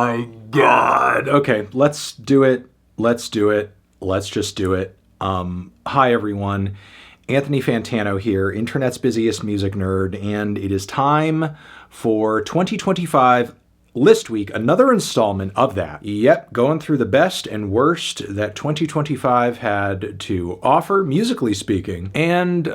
my God. Okay, let's do it. Let's do it. Let's just do it. Hi, everyone. Anthony Fantano here, internet's busiest music nerd, and it is time for 2025 List Week, another installment of that. Yep, going through the best and worst that 2025 had to offer, musically speaking. And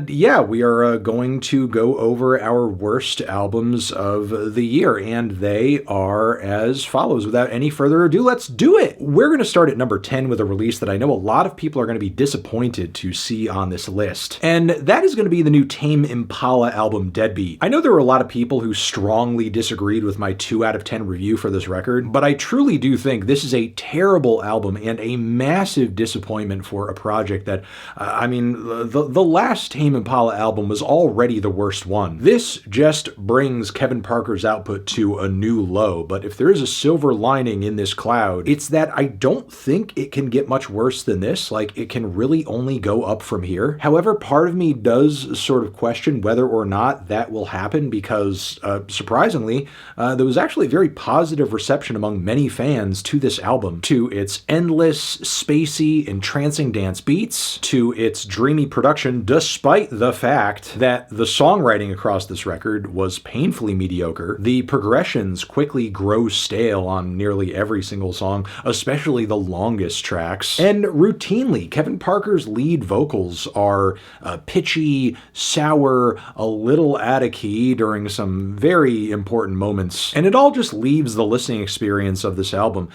yeah, we are going to go over our worst albums of the year, and they are as follows. Without any further ado, let's do it! We're going to start at number 10 with a release that I know a lot of people are going to be disappointed to see on this list, and that is going to be the new Tame Impala album, Deadbeat. I know there were a lot of people who strongly disagreed with my 2 out of 10 review for this record, but I truly do think this is a terrible album and a massive disappointment for a project that, the last Tame Impala album was already the worst one. This just brings Kevin Parker's output to a new low, but if there is a silver lining in this cloud, it's that I don't think it can get much worse than this. Like, it can really only go up from here. However, part of me does sort of question whether or not that will happen because, surprisingly, there was actually very positive reception among many fans to this album, to its endless, spacey, entrancing dance beats, to its dreamy production, despite the fact that the songwriting across this record was painfully mediocre. The progressions quickly grow stale on nearly every single song, especially the longest tracks. And routinely, Kevin Parker's lead vocals are pitchy, sour, a little out of key during some very important moments, and it all just leaves the listening experience of this album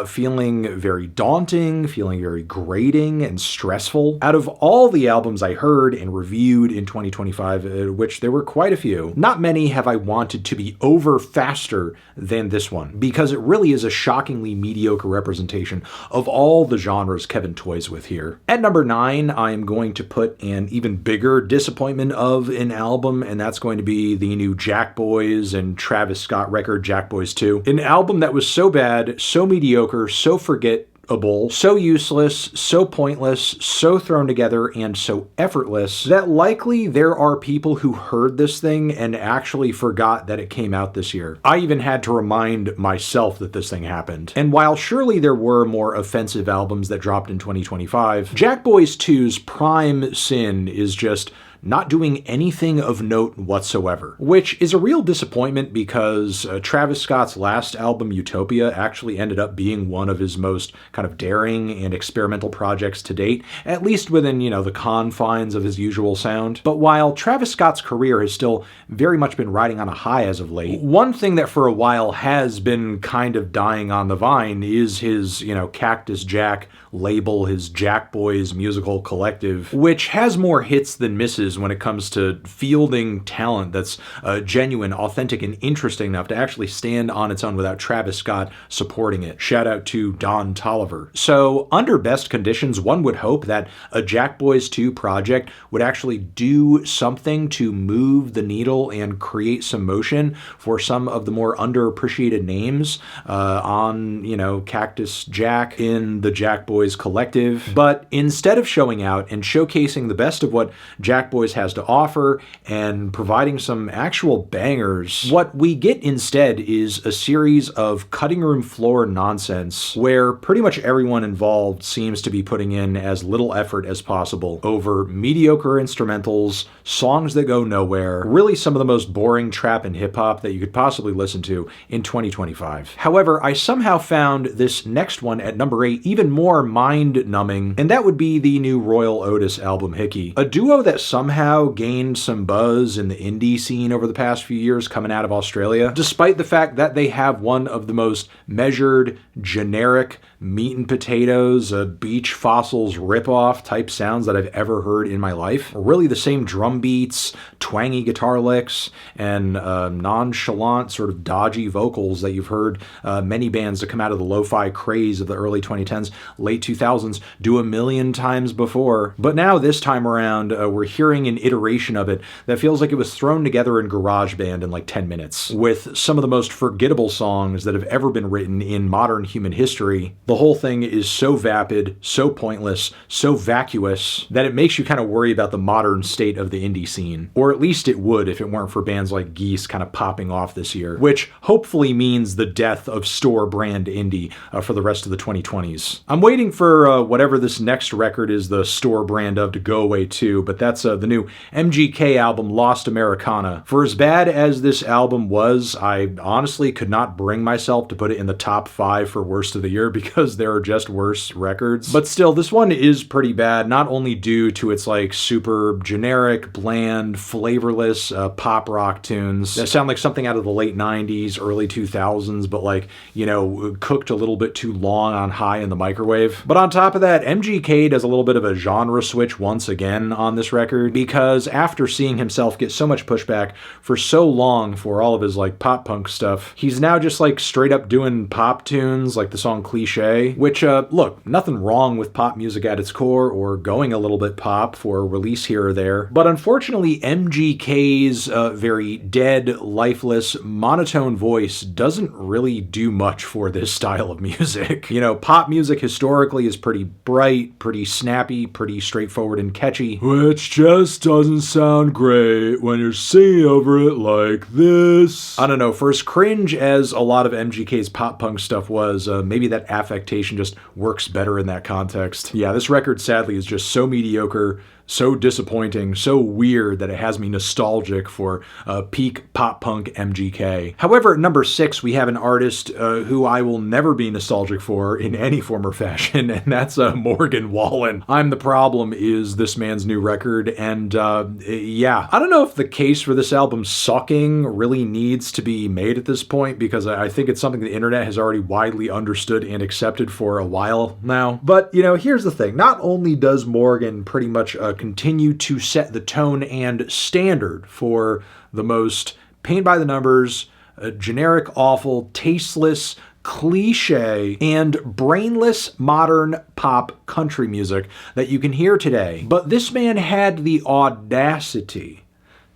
feeling very daunting, feeling very grating and stressful. Out of all the albums I heard and reviewed in 2025, which there were quite a few, not many have I wanted to be over faster than this one, because it really is a shockingly mediocre representation of all the genres Kevin toys with here. At number 9, I am going to put an even bigger disappointment of an album, and that's going to be the new Jackboys and Travis Scott record, Jackboys 2. An album that was so bad, so mediocre, so forgettable, so useless, so pointless, so thrown together, and so effortless that likely there are people who heard this thing and actually forgot that it came out this year. I even had to remind myself that this thing happened. And while surely there were more offensive albums that dropped in 2025, Jackboys 2's prime sin is just not doing anything of note whatsoever, which is a real disappointment because Travis Scott's last album, Utopia, actually ended up being one of his most kind of daring and experimental projects to date, at least within, the confines of his usual sound. But while Travis Scott's career has still very much been riding on a high as of late, one thing that for a while has been kind of dying on the vine is his, Cactus Jack label, his Jackboys musical collective, which has more hits than misses when it comes to fielding talent that's genuine, authentic, and interesting enough to actually stand on its own without Travis Scott supporting it. Shout out to Don Tolliver. So under best conditions, one would hope that a Jackboys 2 project would actually do something to move the needle and create some motion for some of the more underappreciated names on, Cactus Jack in the Jackboys collective. But instead of showing out and showcasing the best of what Jackboys has to offer and providing some actual bangers, what we get instead is a series of cutting room floor nonsense where pretty much everyone involved seems to be putting in as little effort as possible over mediocre instrumentals, songs that go nowhere, really some of the most boring trap and hip-hop that you could possibly listen to in 2025. However, I somehow found this next one at number 8 even more mind-numbing, and that would be the new Royel Otis album, Hickey. A duo that somehow gained some buzz in the indie scene over the past few years coming out of Australia, despite the fact that they have one of the most measured, generic, meat and potatoes, beach fossils ripoff type sounds that I've ever heard in my life. Really the same drum beats, twangy guitar licks, and nonchalant, sort of dodgy vocals that you've heard many bands that come out of the lo-fi craze of the early 2010s, late 2000s do a million times before. But now this time around, we're hearing an iteration of it that feels like it was thrown together in GarageBand in like 10 minutes, with some of the most forgettable songs that have ever been written in modern human history. The whole thing is so vapid, so pointless, so vacuous that it makes you kind of worry about the modern state of the indie scene. Or at least it would if it weren't for bands like Geese kind of popping off this year, which hopefully means the death of store brand indie for the rest of the 2020s. I'm waiting for whatever this next record is the store brand of to go away too, but that's the new MGK album, Lost Americana. For as bad as this album was, I honestly could not bring myself to put it in the top 5 for worst of the year because there are just worse records. But still, this one is pretty bad, not only due to its like super generic, bland, flavorless pop rock tunes that sound like something out of the late 90s, early 2000s, but like, you know, cooked a little bit too long on high in the microwave. But on top of that, MGK does a little bit of a genre switch once again on this record, because after seeing himself get so much pushback for so long for all of his like pop punk stuff, he's now just like straight up doing pop tunes like the song Cliché, which look, nothing wrong with pop music at its core or going a little bit pop for a release here or there, but unfortunately MGK's very dead, lifeless, monotone voice doesn't really do much for this style of music. You know, pop music historically is pretty bright, pretty snappy, pretty straightforward and catchy, which just doesn't sound great when you're singing over it like this. I don't know, for as cringe as a lot of MGK's pop punk stuff was, maybe that affectation just works better in that context. Yeah, this record sadly is just so mediocre, so disappointing, so weird that it has me nostalgic for peak pop punk MGK. However, at number 6, we have an artist who I will never be nostalgic for in any form or fashion, and that's Morgan Wallen. I'm the Problem is this man's new record, and yeah, I don't know if the case for this album sucking really needs to be made at this point, because I think it's something the internet has already widely understood and accepted for a while now. But, you know, here's the thing. Not only does Morgan pretty much continue to set the tone and standard for the most paint by the numbers, generic, awful, tasteless, cliche, and brainless modern pop country music that you can hear today, but this man had the audacity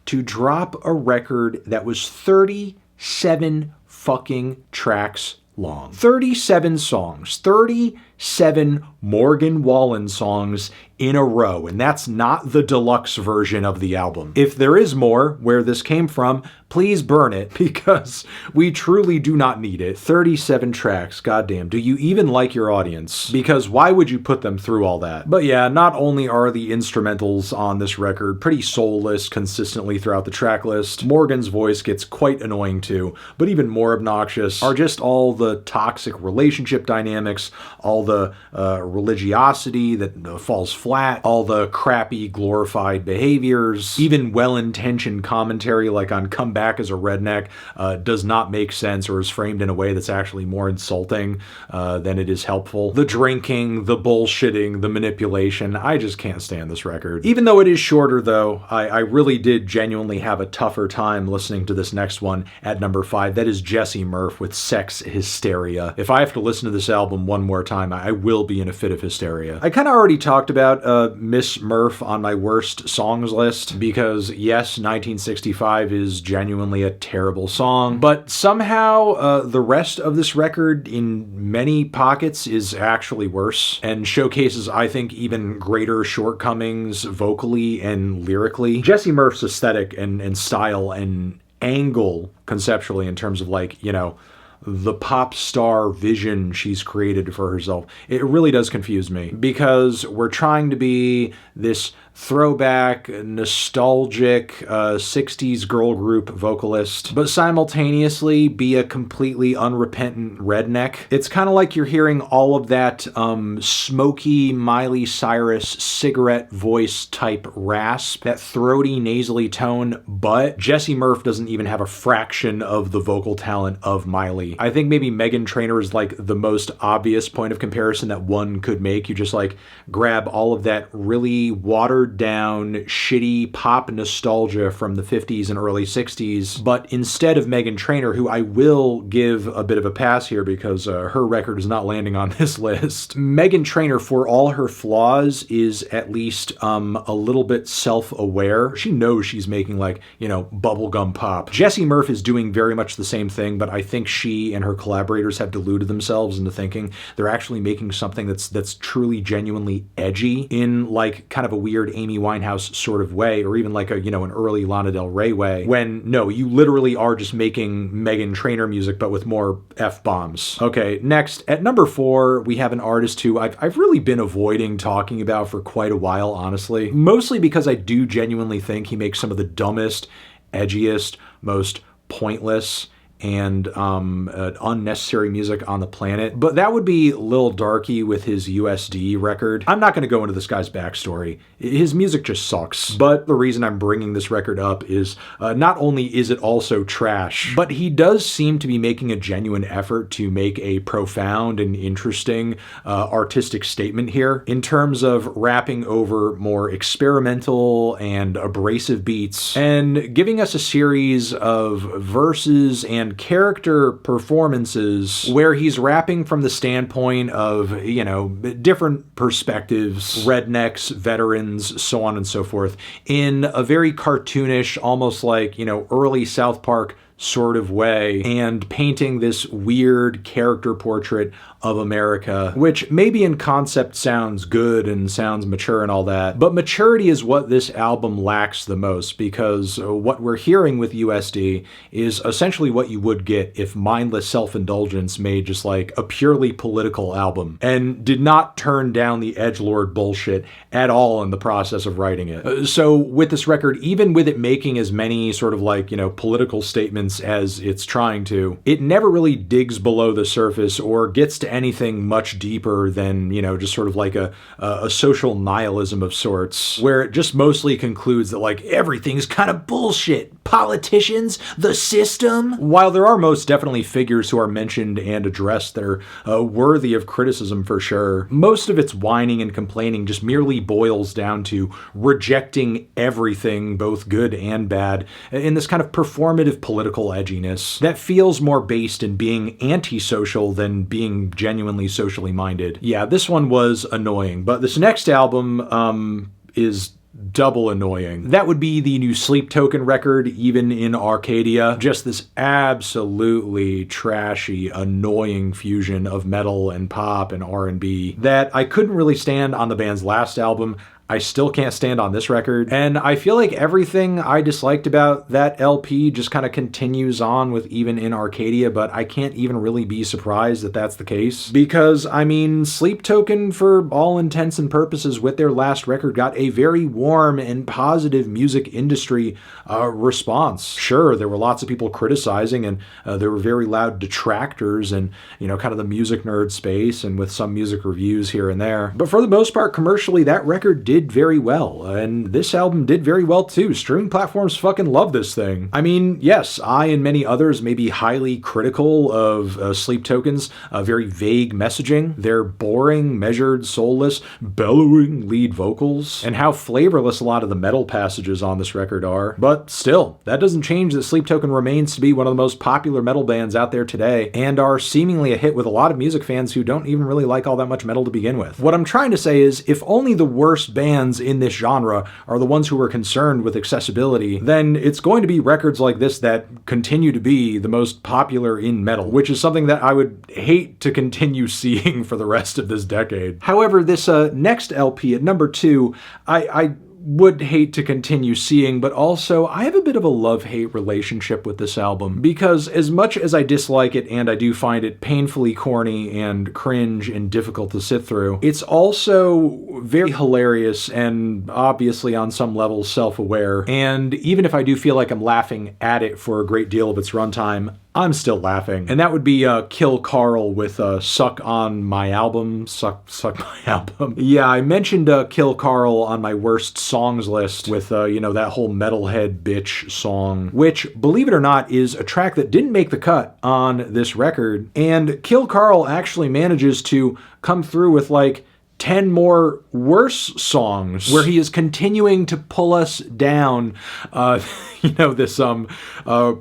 to drop a record that was 37 fucking tracks long. 37 songs, 37 Morgan Wallen songs in a row, and that's not the deluxe version of the album. If there is more where this came from, please burn it, because we truly do not need it. 37 tracks, goddamn. Do you even like your audience? Because why would you put them through all that? But yeah, not only are the instrumentals on this record pretty soulless consistently throughout the track list, Morgan's voice gets quite annoying too, but even more obnoxious are just all the toxic relationship dynamics, all the religiosity that falls flat, all the crappy glorified behaviors, even well-intentioned commentary like on Come Back as a Redneck does not make sense or is framed in a way that's actually more insulting than it is helpful. The drinking, the bullshitting, the manipulation, I just can't stand this record. Even though it is shorter though, I really did genuinely have a tougher time listening to this next one at number 5. That is Jessie Murph with Sex Hysteria. If I have to listen to this album one more time, I will be in a fit of hysteria. I kind of already talked about Miss Murph on my worst songs list, because yes, 1965 is genuinely a terrible song, but somehow the rest of this record in many pockets is actually worse and showcases, I think, even greater shortcomings vocally and lyrically. Jessie Murph's aesthetic and style and angle conceptually in terms of, like, you know, the pop star vision she's created for herself, it really does confuse me, because we're trying to be this throwback, nostalgic 60s girl group vocalist, but simultaneously be a completely unrepentant redneck. It's kind of like you're hearing all of that smoky Miley Cyrus cigarette voice type rasp, that throaty, nasally tone, but Jessie Murph doesn't even have a fraction of the vocal talent of Miley. I think maybe Meghan Trainor is like the most obvious point of comparison that one could make. You just like grab all of that really watered watered down, shitty pop nostalgia from the 50s and early 60s. But instead of Meghan Trainor, who I will give a bit of a pass here because her record is not landing on this list, Meghan Trainor, for all her flaws, is at least a little bit self-aware. She knows she's making, like, you know, bubblegum pop. Jessie Murph is doing very much the same thing, but I think she and her collaborators have deluded themselves into thinking they're actually making something that's truly genuinely edgy in, like, kind of a weird Amy Winehouse sort of way, or even like a, you know, an early Lana Del Rey way, when no, you literally are just making Meghan Trainor music but with more F-bombs. Okay, next, at number 4, we have an artist who I've really been avoiding talking about for quite a while, honestly. Mostly because I do genuinely think he makes some of the dumbest, edgiest, most pointless, and unnecessary music on the planet. But that would be Lil Darkie with his USD record. I'm not going to go into this guy's backstory. His music just sucks. But the reason I'm bringing this record up is not only is it also trash, but he does seem to be making a genuine effort to make a profound and interesting artistic statement here in terms of rapping over more experimental and abrasive beats and giving us a series of verses and character performances where he's rapping from the standpoint of, you know, different perspectives, rednecks, veterans, so on and so forth, in a very cartoonish, almost like, you know, early South Park sort of way, and painting this weird character portrait of America, which maybe in concept sounds good and sounds mature and all that, but maturity is what this album lacks the most, because what we're hearing with USD is essentially what you would get if mindless self-indulgence made just like a purely political album and did not turn down the edgelord bullshit at all in the process of writing it. So with this record, even with it making as many sort of like, you know, political statements as it's trying to, it never really digs below the surface or gets to anything much deeper than, you know, just sort of like a social nihilism of sorts, where it just mostly concludes that like everything's kind of bullshit. Politicians, the system. While there are most definitely figures who are mentioned and addressed that are worthy of criticism for sure, most of its whining and complaining just merely boils down to rejecting everything, both good and bad, in this kind of performative political edginess that feels more based in being antisocial than being genuinely socially minded. Yeah, this one was annoying, but this next album is double annoying. That would be the new Sleep Token record, Even in Arcadia. Just this absolutely trashy, annoying fusion of metal and pop and R&B that I couldn't really stand on the band's last album. I still can't stand on this record, and I feel like everything I disliked about that LP just kind of continues on with Even in Arcadia, but I can't even really be surprised that that's the case, because, I mean, Sleep Token, for all intents and purposes, with their last record, got a very warm and positive music industry response. Sure, there were lots of people criticizing, and there were very loud detractors and, you know, kind of the music nerd space, and with some music reviews here and there, but for the most part, commercially, that record did very well, and this album did very well too. Streaming platforms fucking love this thing. I mean, yes, I and many others may be highly critical of Sleep Token's very vague messaging, their boring, measured, soulless, bellowing lead vocals, and how flavorless a lot of the metal passages on this record are. But still, that doesn't change that Sleep Token remains to be one of the most popular metal bands out there today, and are seemingly a hit with a lot of music fans who don't even really like all that much metal to begin with. What I'm trying to say is, if only the worst bands in this genre are the ones who are concerned with accessibility, then it's going to be records like this that continue to be the most popular in metal, which is something that I would hate to continue seeing for the rest of this decade. However, this next LP at number 2, I would hate to continue seeing, but also I have a bit of a love-hate relationship with this album, because as much as I dislike it and I do find it painfully corny and cringe and difficult to sit through, it's also very hilarious and obviously on some level self-aware, and even if I do feel like I'm laughing at it for a great deal of its runtime, I'm still laughing. And that would be Kill KARL with Suck on My Album. Suck My Album. Yeah, I mentioned Kill KARL on my worst songs list with, you know, that whole metalhead bitch song, which, believe it or not, is a track that didn't make the cut on this record. And Kill KARL actually manages to come through with, like, 10 more worse songs where he is continuing to pull us down, this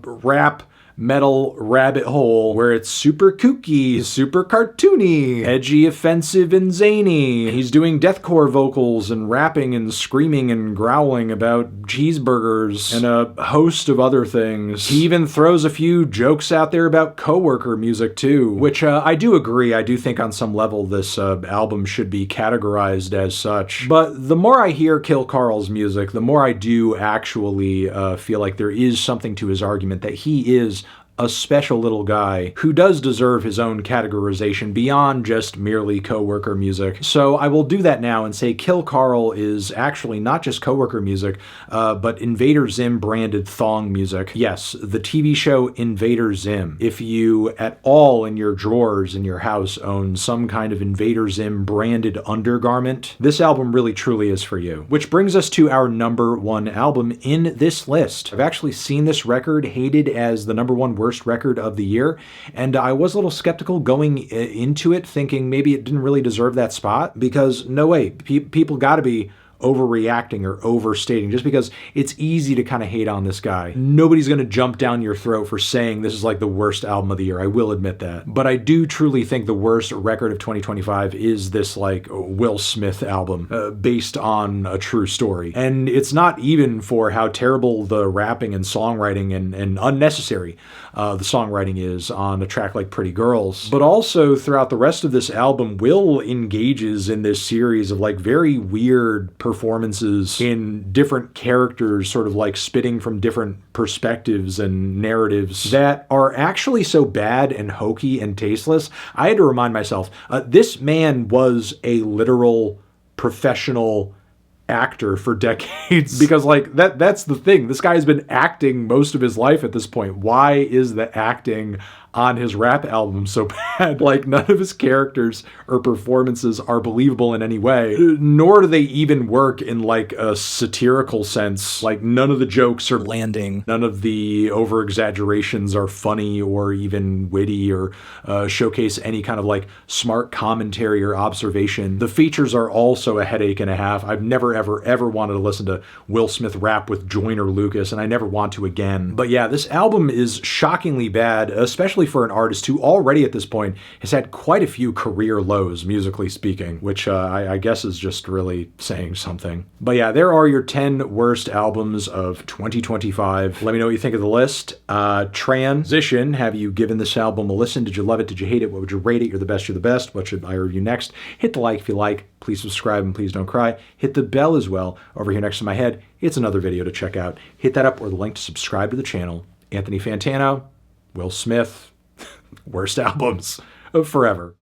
rap metal rabbit hole where it's super kooky, super cartoony, edgy, offensive, and zany. He's doing deathcore vocals and rapping and screaming and growling about cheeseburgers and a host of other things. He even throws a few jokes out there about coworker music too, which I do agree. I do think on some level this album should be categorized as such. But the more I hear KARL's music, the more I do actually feel like there is something to his argument that he is a special little guy who does deserve his own categorization beyond just merely coworker music. So I will do that now and say KARL is actually not just coworker music, but Invader Zim branded thong music. Yes, the TV show Invader Zim. If you at all in your drawers in your house own some kind of Invader Zim branded undergarment, this album really truly is for you. Which brings us to our number one album in this list. I've actually seen this record hated as the number one worst record of the year, and I was a little skeptical going into it, thinking maybe it didn't really deserve that spot, because no way, people gotta be overreacting or overstating just because it's easy to kind of hate on this guy. Nobody's going to jump down your throat for saying this is like the worst album of the year. I will admit that. But I do truly think the worst record of 2025 is this like Will Smith album based on a true story. And it's not even for how terrible the rapping and songwriting and unnecessary the songwriting is on a track like Pretty Girls. But also throughout the rest of this album, Will engages in this series of like very weird performances in different characters, sort of like spitting from different perspectives and narratives that are actually so bad and hokey and tasteless. I had to remind myself, this man was a literal professional actor for decades, because like that's the thing. This guy has been acting most of his life at this point. Why is the acting on his rap album so bad? Like, none of his characters or performances are believable in any way, nor do they even work in like a satirical sense. Like, none of the jokes are landing, none of the over exaggerations are funny or even witty or showcase any kind of like smart commentary or observation. The features are also a headache and a half. I've never ever wanted to listen to Will Smith rap with Joyner Lucas, and I never want to again. But yeah, this album is shockingly bad, especially for an artist who already at this point has had quite a few career lows, musically speaking, which I guess is just really saying something. But yeah, there are your 10 worst albums of 2025. Let me know what you think of the list. Transition, have you given this album a listen? Did you love it? Did you hate it? What would you rate it? You're the best, you're the best. What should I review next? Hit the like if you like. Please subscribe and please don't cry. Hit the bell as well. Over here next to my head, it's another video to check out. Hit that up or the link to subscribe to the channel. Anthony Fantano, Will Smith, worst albums of forever.